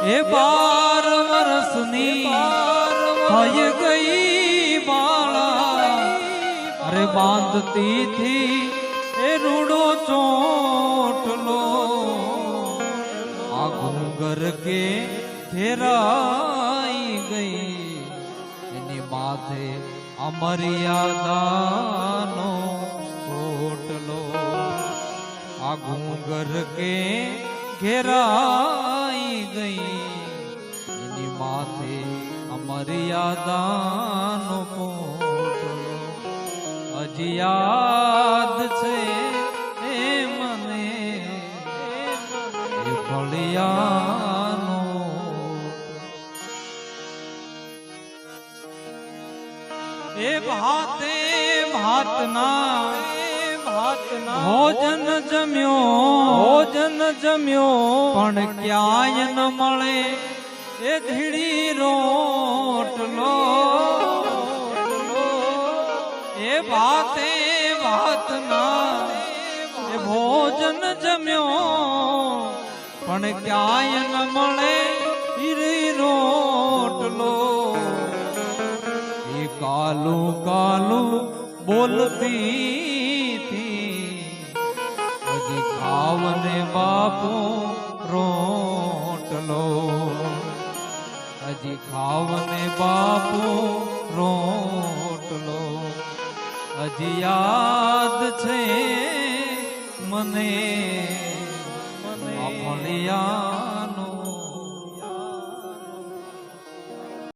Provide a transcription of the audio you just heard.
એ 12 વર્ષની થઈ ગઈ બાળા અરે બાંધતી થી એ રૂડો ચોટલો આ ઘૂંઘર કે ઘેરાઈ ગઈ એની માથે અમર્યાદાનો ઓટલો આ ઘૂંઘર કે ઘેરાઈ ગઈ એની માથે અમર્યાદાનો ઓટલો હજી યાદ છે એ મને એ ફળિયાનો એ ભાતે ભાતના ભોજન જમ્યો પણ ક્યાંય ન મળે એ ધીડી રોટલો એ ભાતે ભાતના એ ભોજન જમ્યો પણ ક્યાંય ન મળે ધીડી રોટલો કાલું કાલું બોલતી થી હજી ખાવને બાપુ રોટલો હજી ખાવને બાપુ રોટલો હજી યાદ છે મને ફળિયા